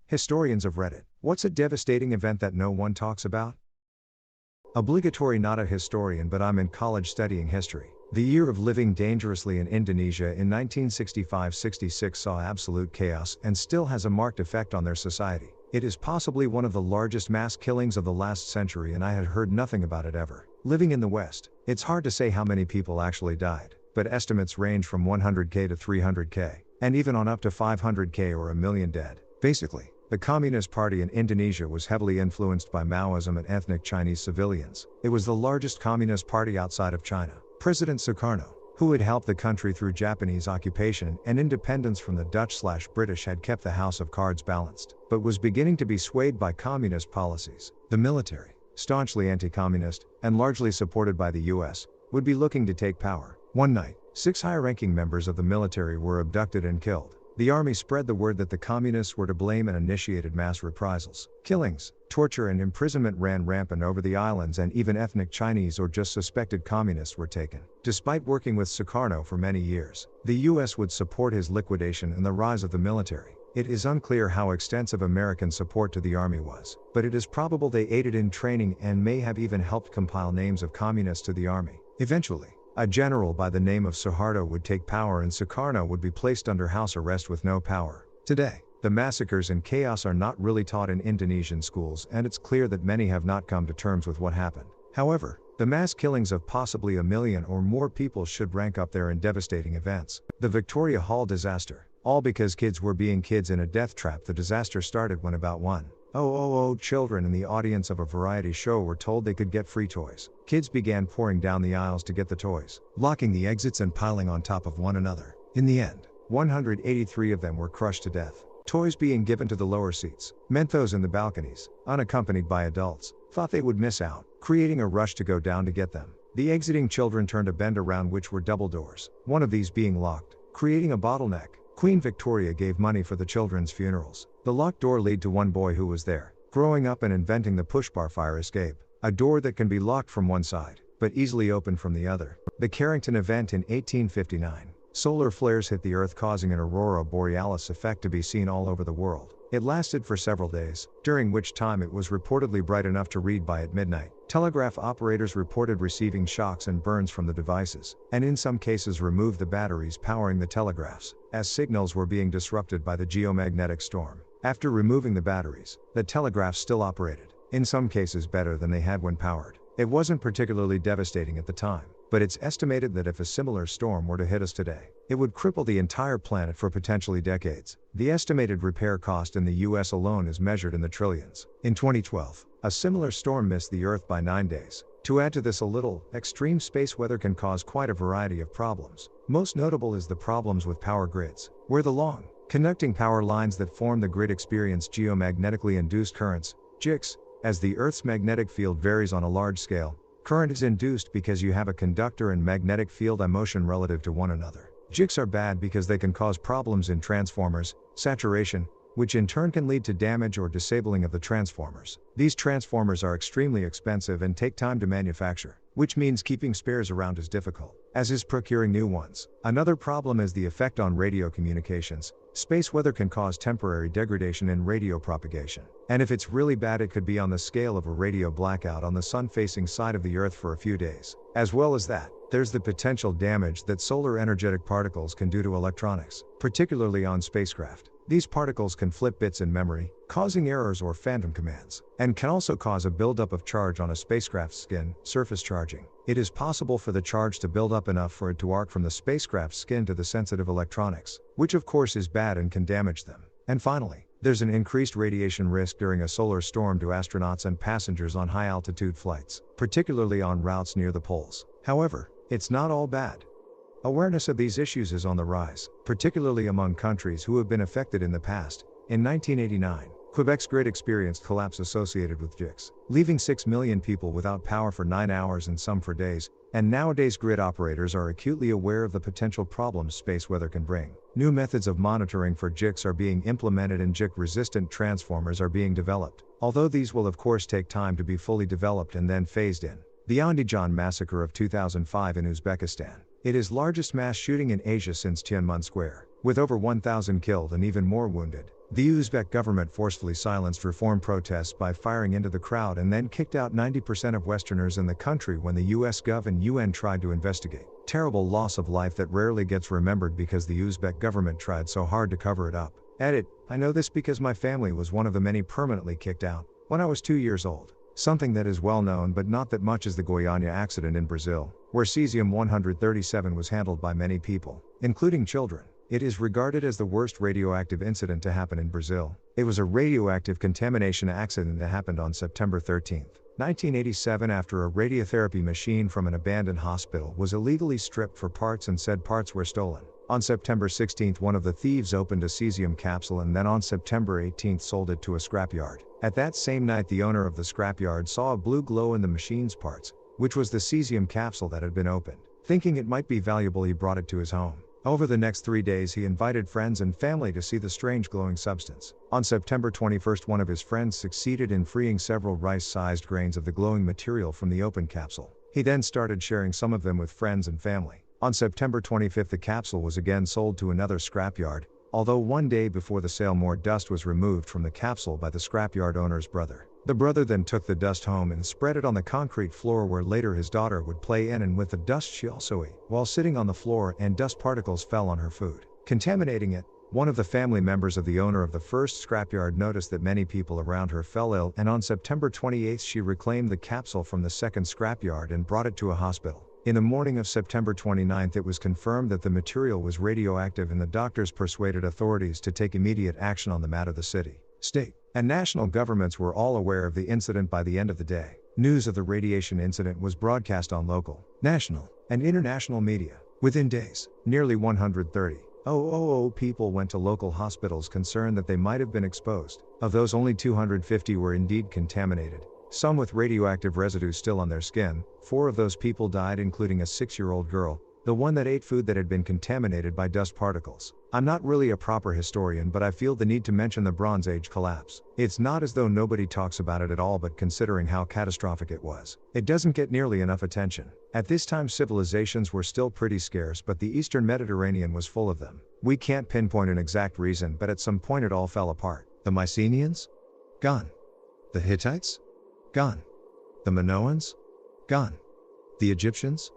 Historians of Reddit. What's a devastating event that no one talks about? Obligatory. Not a historian, but I'm in college studying history. The year of living dangerously in Indonesia in 1965-66 saw absolute chaos and still has a marked effect on their society. It is possibly one of the largest mass killings of the last century, and I had heard nothing about it ever. Living in the West, it's hard to say how many people actually died, but estimates range from 100k to 300k, and even on up to 500k or a million dead. Basically, the Communist Party in Indonesia was heavily influenced by Maoism and ethnic Chinese civilians. It was the largest communist party outside of China. President Sukarno, who had helped the country through Japanese occupation and independence from the Dutch/British, had kept the house of cards balanced, but was beginning to be swayed by communist policies. The military, staunchly anti-communist, and largely supported by the US, would be looking to take power. One night, 6 high-ranking members of the military were abducted and killed. The army spread the word that the communists were to blame and initiated mass reprisals. Killings, torture and imprisonment ran rampant over the islands, and even ethnic Chinese or just suspected communists were taken. Despite working with Sukarno for many years, the US would support his liquidation and the rise of the military. It is unclear how extensive American support to the army was, but it is probable they aided in training and may have even helped compile names of communists to the army. Eventually, a general by the name of Suharto would take power and Sukarno would be placed under house arrest with no power. Today, the massacres and chaos are not really taught in Indonesian schools, and it's clear that many have not come to terms with what happened. However, the mass killings of possibly a million or more people should rank up there in devastating events. The Victoria Hall disaster. All because kids were being kids in a death trap. The disaster started when about 1,000 children in the audience of a variety show were told they could get free toys. Kids began pouring down the aisles to get the toys, blocking the exits and piling on top of one another. In the end, 183 of them were crushed to death. Toys being given to the lower seats meant those in the balconies, unaccompanied by adults, thought they would miss out, creating a rush to go down to get them. The exiting children turned a bend around which were double doors, one of these being locked, creating a bottleneck. Queen Victoria gave money for the children's funerals. The locked door led to one boy who was there, growing up and inventing the pushbar fire escape, a door that can be locked from one side, but easily opened from the other. The Carrington event in 1859. Solar flares hit the Earth, causing an aurora borealis effect to be seen all over the world. It lasted for several days, during which time it was reportedly bright enough to read by at midnight. Telegraph operators reported receiving shocks and burns from the devices, and in some cases removed the batteries powering the telegraphs, as signals were being disrupted by the geomagnetic storm. After removing the batteries, the telegraphs still operated, in some cases better than they had when powered. It wasn't particularly devastating at the time, but it's estimated that if a similar storm were to hit us today, it would cripple the entire planet for potentially decades. The estimated repair cost in the US alone is measured in the trillions. In 2012, a similar storm missed the Earth by 9 days. To add to this a little, extreme space weather can cause quite a variety of problems. Most notable is the problems with power grids, where the long, conducting power lines that form the grid experience geomagnetically induced currents, GICs. As the Earth's magnetic field varies on a large scale, current is induced because you have a conductor and magnetic field motion relative to one another. GICs are bad because they can cause problems in transformers, saturation, which in turn can lead to damage or disabling of the transformers. These transformers are extremely expensive and take time to manufacture, which means keeping spares around is difficult, as is procuring new ones. Another problem is the effect on radio communications. Space weather can cause temporary degradation in radio propagation, and if it's really bad, it could be on the scale of a radio blackout on the sun-facing side of the Earth for a few days. As well as that, there's the potential damage that solar energetic particles can do to electronics, particularly on spacecraft. These particles can flip bits in memory, causing errors or phantom commands, and can also cause a buildup of charge on a spacecraft's skin, surface charging. It is possible for the charge to build up enough for it to arc from the spacecraft's skin to the sensitive electronics, which of course is bad and can damage them. And finally, there's an increased radiation risk during a solar storm to astronauts and passengers on high-altitude flights, particularly on routes near the poles. However, it's not all bad. Awareness of these issues is on the rise, particularly among countries who have been affected in the past. In 1989, Quebec's grid experienced collapse associated with GICs, leaving 6 million people without power for 9 hours and some for days, and nowadays grid operators are acutely aware of the potential problems space weather can bring. New methods of monitoring for GICs are being implemented and GIC-resistant transformers are being developed, although these will of course take time to be fully developed and then phased in. The Andijan massacre of 2005 in Uzbekistan. It is largest mass shooting in Asia since Tiananmen Square, with over 1,000 killed and even more wounded. The Uzbek government forcefully silenced reform protests by firing into the crowd and then kicked out 90% of Westerners in the country when the US Gov and UN tried to investigate. Terrible loss of life that rarely gets remembered because the Uzbek government tried so hard to cover it up. Edit, I know this because my family was one of the many permanently kicked out when I was 2 years old. Something that is well known but not that much is the Goyanya accident in Brazil, where cesium-137 was handled by many people, including children. It is regarded as the worst radioactive incident to happen in Brazil. It was a radioactive contamination accident that happened on September 13, 1987 after a radiotherapy machine from an abandoned hospital was illegally stripped for parts and said parts were stolen. On September 16, one of the thieves opened a cesium capsule and then on September 18 sold it to a scrapyard. At that same night the owner of the scrapyard saw a blue glow in the machine's parts, which was the cesium capsule that had been opened. Thinking it might be valuable, he brought it to his home. Over the next 3 days he invited friends and family to see the strange glowing substance. On September 21, one of his friends succeeded in freeing several rice-sized grains of the glowing material from the open capsule. He then started sharing some of them with friends and family. On September 25 the capsule was again sold to another scrapyard, although 1 day before the sale more dust was removed from the capsule by the scrapyard owner's brother. The brother then took the dust home and spread it on the concrete floor where later his daughter would play in, and with the dust she also ate. While sitting on the floor and dust particles fell on her food, contaminating it. One of the family members of the owner of the first scrapyard noticed that many people around her fell ill, and on September 28 she reclaimed the capsule from the second scrapyard and brought it to a hospital. In the morning of September 29 it was confirmed that the material was radioactive and the doctors persuaded authorities to take immediate action on the matter. The city, state, and national governments were all aware of the incident by the end of the day. News of the radiation incident was broadcast on local, national, and international media. Within days, nearly 130,000 people went to local hospitals concerned that they might have been exposed. Of those, only 250 were indeed contaminated, some with radioactive residue still on their skin. 4 of those people died, including a 6-year-old girl, the one that ate food that had been contaminated by dust particles. I'm not really a proper historian, but I feel the need to mention the Bronze Age collapse. It's not as though nobody talks about it at all, but considering how catastrophic it was, it doesn't get nearly enough attention. At this time civilizations were still pretty scarce, but the Eastern Mediterranean was full of them. We can't pinpoint an exact reason, but at some point it all fell apart. The Mycenaeans? Gone. The Hittites? Gone. The Minoans? Gone. The Egyptians?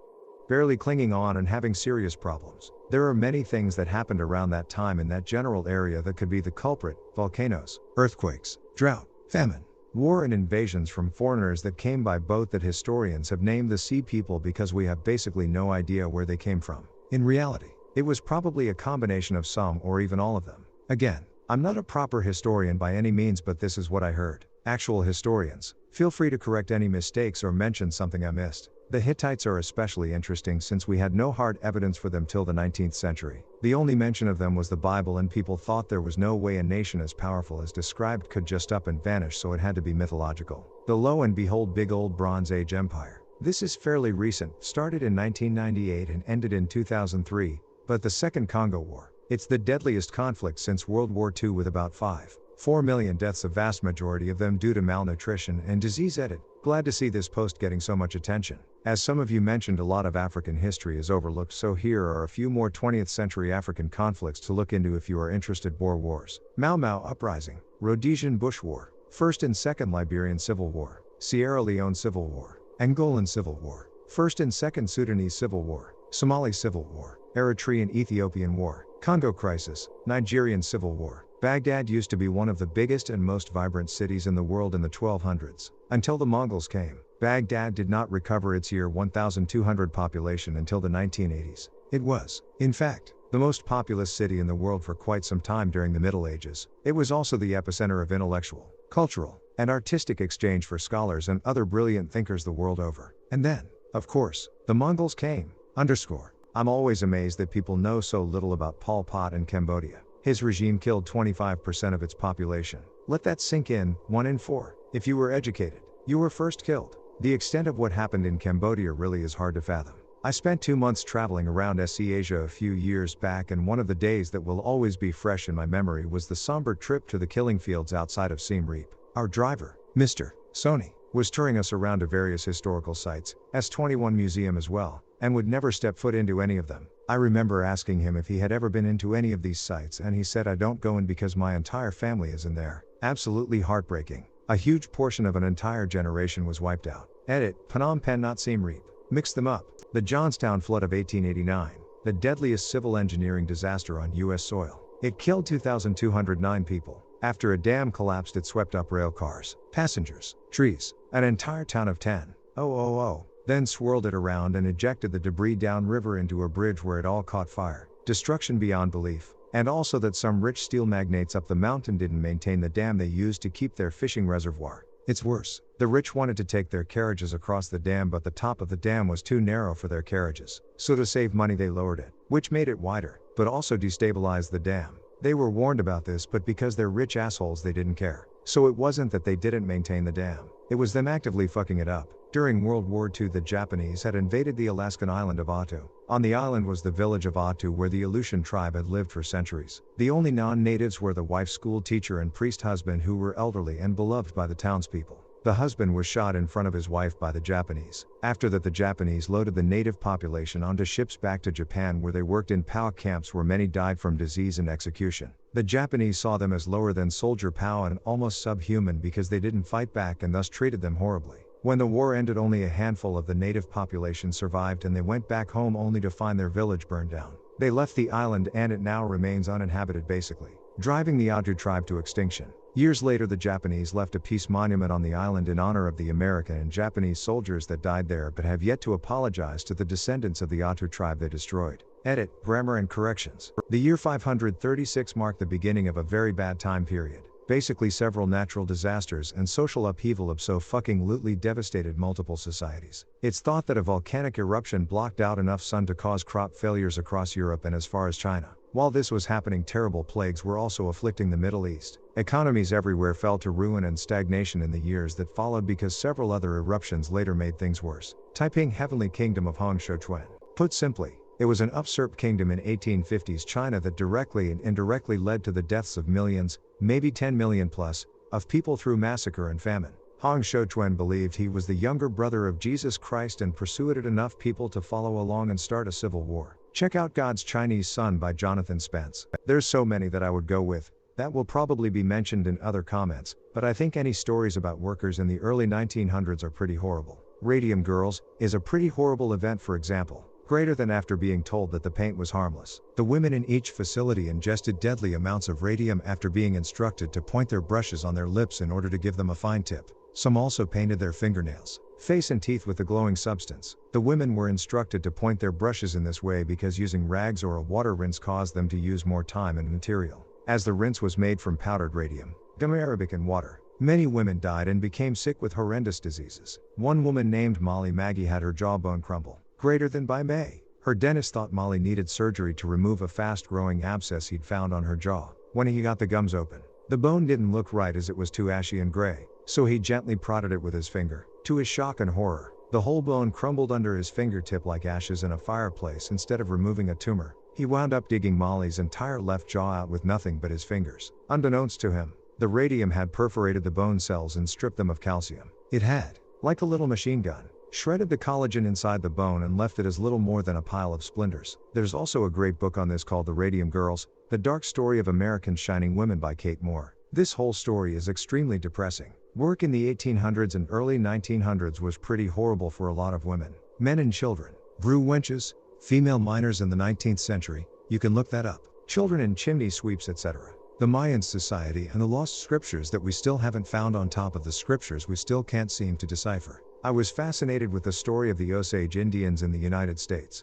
Barely clinging on and having serious problems. There are many things that happened around that time in that general area that could be the culprit: volcanoes, earthquakes, drought, famine, war, and invasions from foreigners that came by boat that historians have named the Sea People because we have basically no idea where they came from. In reality, it was probably a combination of some or even all of them. Again, I'm not a proper historian by any means, but this is what I heard. Actual historians, feel free to correct any mistakes or mention something I missed. The Hittites are especially interesting since we had no hard evidence for them till the 19th century. The only mention of them was the Bible, and people thought there was no way a nation as powerful as described could just up and vanish, so it had to be mythological. The lo and behold big old Bronze Age empire. This is fairly recent, started in 1998 and ended in 2003, but the Second Congo War. It's the deadliest conflict since World War II with about 5.4 million deaths, a vast majority of them due to malnutrition and disease. Edit. Glad to see this post getting so much attention. As some of you mentioned, a lot of African history is overlooked, so here are a few more 20th century African conflicts to look into if you are interested. Boer Wars, Mau Mau Uprising, Rhodesian Bush War, First and Second Liberian Civil War, Sierra Leone Civil War, Angolan Civil War, First and Second Sudanese Civil War, Somali Civil War, Eritrean Ethiopian War, Congo Crisis, Nigerian Civil War. Baghdad used to be one of the biggest and most vibrant cities in the world in the 1200s. Until the Mongols came, Baghdad did not recover its year 1200 population until the 1980s. It was, in fact, the most populous city in the world for quite some time during the Middle Ages. It was also the epicenter of intellectual, cultural, and artistic exchange for scholars and other brilliant thinkers the world over. And then, of course, the Mongols came. I'm always amazed that people know so little about Pol Pot in Cambodia. His regime killed 25% of its population. Let that sink in. 1 in 4. If you were educated, you were first killed. The extent of what happened in Cambodia really is hard to fathom. I spent 2 months traveling around Asia a few years back, and one of the days that will always be fresh in my memory was the somber trip to the killing fields outside of Siem Reap. Our driver, Mr. Sony, was touring us around to various historical sites, S21 Museum as well and would never step foot into any of them. I remember asking him if he had ever been into any of these sites, and he said, "I don't go in because my entire family is in there." Absolutely heartbreaking. A huge portion of an entire generation was wiped out. Edit, Phnom Penh not Siem Reap. Mix them up. The Johnstown flood of 1889, the deadliest civil engineering disaster on U.S. soil. It killed 2,209 people. After a dam collapsed, it swept up rail cars, passengers, trees, an entire town of 10,000, then swirled it around and ejected the debris downriver into a bridge where it all caught fire. Destruction beyond belief. And also that some rich steel magnates up the mountain didn't maintain the dam they used to keep their fishing reservoir. It's worse. The rich wanted to take their carriages across the dam, but the top of the dam was too narrow for their carriages. So to save money they lowered it, which made it wider, but also destabilized the dam. They were warned about this, but because they're rich assholes they didn't care. So it wasn't that they didn't maintain the dam. It was them actively fucking it up. During World War II, the Japanese had invaded the Alaskan island of Attu. On the island was the village of Attu where the Aleutian tribe had lived for centuries. The only non-natives were the wife, school teacher and priest husband, who were elderly and beloved by the townspeople. The husband was shot in front of his wife by the Japanese. After that, the Japanese loaded the native population onto ships back to Japan, where they worked in POW camps where many died from disease and execution. The Japanese saw them as lower than soldier POW and almost subhuman because they didn't fight back and thus treated them horribly. When the war ended, only a handful of the native population survived, and they went back home only to find their village burned down. They left the island and it now remains uninhabited, basically, driving the Attu tribe to extinction. Years later, the Japanese left a peace monument on the island in honor of the American and Japanese soldiers that died there, but have yet to apologize to the descendants of the Attu tribe they destroyed. Edit, grammar and corrections. The year 536 marked the beginning of a very bad time period. Basically, several natural disasters and social upheaval abso-fucking-lutely devastated multiple societies. It's thought that a volcanic eruption blocked out enough sun to cause crop failures across Europe and as far as China. While this was happening, terrible plagues were also afflicting the Middle East. Economies everywhere fell to ruin and stagnation in the years that followed because several other eruptions later made things worse. Taiping Heavenly Kingdom of Hong Shouchuan. Put simply, it was an usurped kingdom in 1850s China that directly and indirectly led to the deaths of millions, maybe 10 million plus, of people through massacre and famine. Hong Shouchuan believed he was the younger brother of Jesus Christ and persuaded enough people to follow along and start a civil war. Check out God's Chinese Son by Jonathan Spence. There's so many that I would go with, that will probably be mentioned in other comments, but I think any stories about workers in the early 1900s are pretty horrible. Radium Girls is a pretty horrible event, for example. Greater than after being told that the paint was harmless. The women in each facility ingested deadly amounts of radium after being instructed to point their brushes on their lips in order to give them a fine tip. Some also painted their fingernails, face and teeth with the glowing substance. The women were instructed to point their brushes in this way because using rags or a water rinse caused them to use more time and material. As the rinse was made from powdered radium, gum arabic and water, many women died and became sick with horrendous diseases. One woman named Molly Maggie had her jawbone crumble greater than by May. Her dentist thought Molly needed surgery to remove a fast-growing abscess he'd found on her jaw. When he got the gums open, the bone didn't look right as it was too ashy and gray, so he gently prodded it with his finger. To his shock and horror, the whole bone crumbled under his fingertip like ashes in a fireplace. Instead of removing a tumor, he wound up digging Molly's entire left jaw out with nothing but his fingers. Unbeknownst to him, the radium had perforated the bone cells and stripped them of calcium. It had, like a little machine gun, shredded the collagen inside the bone and left it as little more than a pile of splinters. There's also a great book on this called The Radium Girls, The Dark Story of American Shining Women by Kate Moore. This whole story is extremely depressing. Work in the 1800s and early 1900s was pretty horrible for a lot of women, men and children. Brew wenches, female miners in the 19th century, you can look that up. Children in chimney sweeps, etc. The Mayan society and the lost scriptures that we still haven't found on top of the scriptures we still can't seem to decipher. I was fascinated with the story of the Osage Indians in the United States.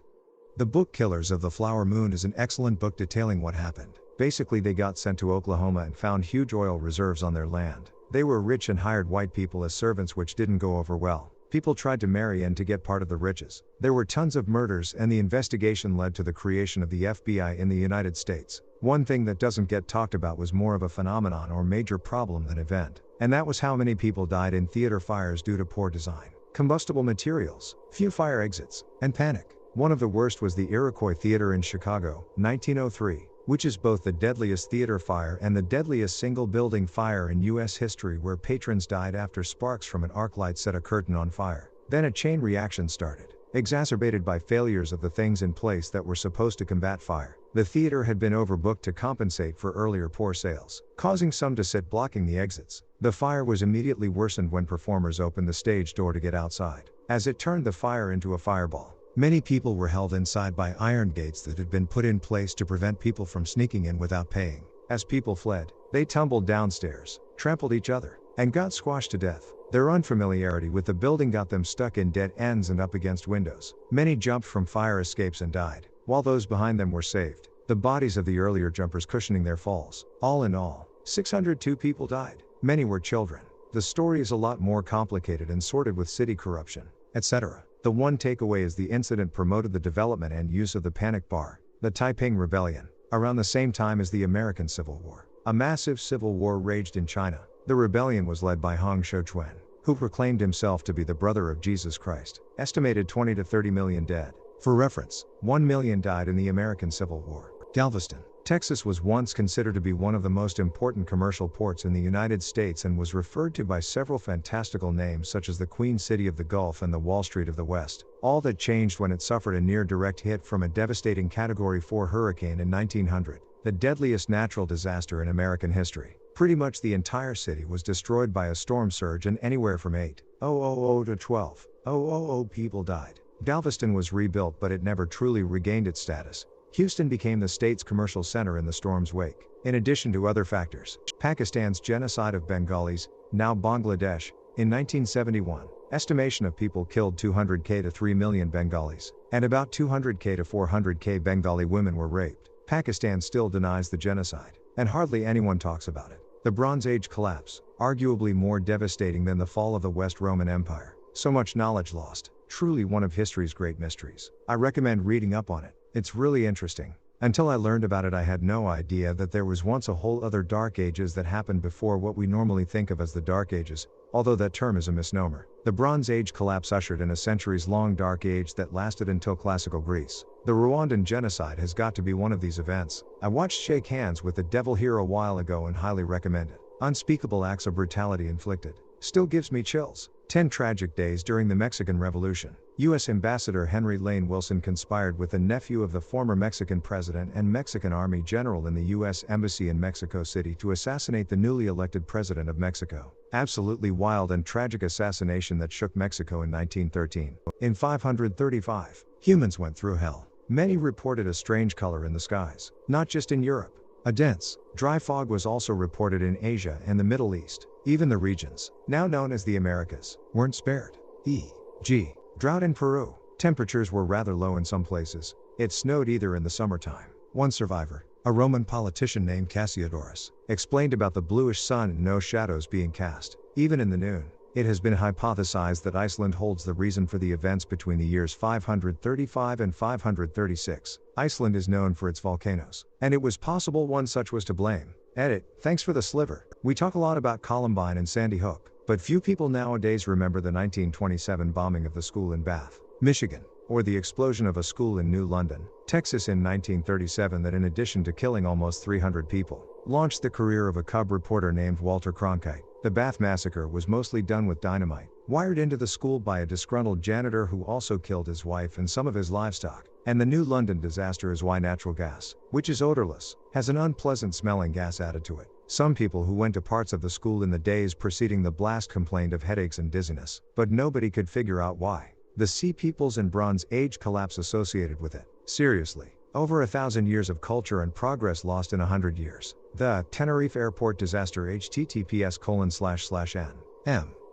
The book Killers of the Flower Moon is an excellent book detailing what happened. Basically, they got sent to Oklahoma and found huge oil reserves on their land. They were rich and hired white people as servants, which didn't go over well. People tried to marry and to get part of the riches. There were tons of murders, and the investigation led to the creation of the FBI in the United States. One thing that doesn't get talked about was more of a phenomenon or major problem than event, and that was how many people died in theater fires due to poor design, combustible materials, few fire exits, and panic. One of the worst was the Iroquois Theater in Chicago, 1903, which is both the deadliest theater fire and the deadliest single building fire in U.S. history, where patrons died after sparks from an arc light set a curtain on fire. Then a chain reaction started. exacerbated by failures of the things in place that were supposed to combat fire. The theater had been overbooked to compensate for earlier poor sales, causing some to sit blocking the exits. The fire was immediately worsened when performers opened the stage door to get outside, as it turned the fire into a fireball. Many people were held inside by iron gates that had been put in place to prevent people from sneaking in without paying. As people fled, they tumbled downstairs, trampled each other, and got squashed to death. Their unfamiliarity with the building got them stuck in dead ends and up against windows. Many jumped from fire escapes and died, while those behind them were saved, the bodies of the earlier jumpers cushioning their falls. All in all, 602 people died. Many were children. The story is a lot more complicated and sorted with city corruption, etc. The one takeaway is the incident promoted the development and use of the panic bar, the Taiping Rebellion, around the same time as the American Civil War. A massive civil war raged in China. The rebellion was led by Hong Xiuquan, who proclaimed himself to be the brother of Jesus Christ. Estimated 20 to 30 million dead. For reference, 1 million died in the American Civil War. Galveston, Texas was once considered to be one of the most important commercial ports in the United States and was referred to by several fantastical names such as the Queen City of the Gulf and the Wall Street of the West. All that changed when it suffered a near-direct hit from a devastating Category 4 hurricane in 1900, the deadliest natural disaster in American history. Pretty much the entire city was destroyed by a storm surge and anywhere from 8,000 to 12,000 people died. Galveston was rebuilt but it never truly regained its status. Houston became the state's commercial center in the storm's wake. In addition to other factors, Pakistan's genocide of Bengalis, now Bangladesh, in 1971, estimation of people killed 200,000 to 3 million Bengalis, and about 200,000 to 400,000 Bengali women were raped. Pakistan still denies the genocide, and hardly anyone talks about it. The Bronze Age collapse, arguably more devastating than the fall of the West Roman Empire. So much knowledge lost, truly one of history's great mysteries. I recommend reading up on it. It's really interesting. Until I learned about it, I had no idea that there was once a whole other Dark Ages that happened before what we normally think of as the Dark Ages, although that term is a misnomer. The Bronze Age collapse ushered in a centuries-long Dark Age that lasted until classical Greece. The Rwandan genocide has got to be one of these events. I watched Shake Hands with the Devil here a while ago and highly recommend it. Unspeakable acts of brutality inflicted. Still gives me chills. 10 tragic days during the Mexican Revolution. U.S. Ambassador Henry Lane Wilson conspired with the nephew of the former Mexican president and Mexican Army general in the U.S. Embassy in Mexico City to assassinate the newly elected president of Mexico. Absolutely wild and tragic assassination that shook Mexico in 1913. In 535, humans went through hell. Many reported a strange color in the skies, not just in Europe. A dense, dry fog was also reported in Asia and the Middle East. Even the regions, now known as the Americas, weren't spared. E.g., drought in Peru. Temperatures were rather low in some places. It snowed either in the summertime. One survivor, a Roman politician named Cassiodorus, explained about the bluish sun and no shadows being cast, even in the noon. It has been hypothesized that Iceland holds the reason for the events between the years 535 and 536. Iceland is known for its volcanoes, and it was possible one such was to blame. Edit, thanks for the sliver. We talk a lot about Columbine and Sandy Hook, but few people nowadays remember the 1927 bombing of the school in Bath, Michigan, or the explosion of a school in New London, Texas in 1937 that, in addition to killing almost 300 people, launched the career of a cub reporter named Walter Cronkite. The Bath massacre was mostly done with dynamite, wired into the school by a disgruntled janitor who also killed his wife and some of his livestock. And the New London disaster is why natural gas, which is odorless, has an unpleasant smelling gas added to it. Some people who went to parts of the school in the days preceding the blast complained of headaches and dizziness, but nobody could figure out why. The Sea Peoples and Bronze Age collapse associated with it. Seriously, over 1,000 years of culture and progress lost in 100 years. The Tenerife Airport Disaster https://n.m.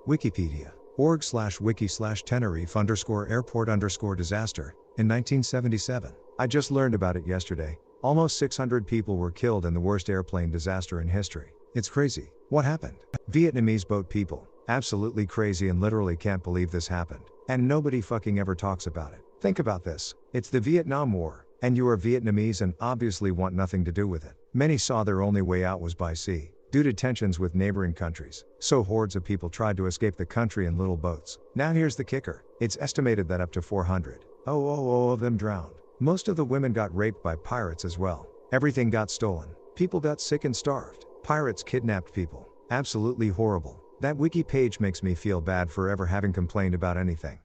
Wikipedia. org/wiki/Tenerife_airport_disaster. In 1977. I just learned about it yesterday. Almost 600 people were killed in the worst airplane disaster in history. It's crazy. What happened? Vietnamese boat people. Absolutely crazy and literally can't believe this happened. And nobody fucking ever talks about it. Think about this. It's the Vietnam War, and you are Vietnamese and obviously want nothing to do with it. Many saw their only way out was by sea, due to tensions with neighboring countries. So hordes of people tried to escape the country in little boats. Now here's the kicker. It's estimated that up to 400 of them drowned. Most of the women got raped by pirates as well. Everything got stolen. People got sick and starved. Pirates kidnapped people. Absolutely horrible. That wiki page makes me feel bad for ever having complained about anything.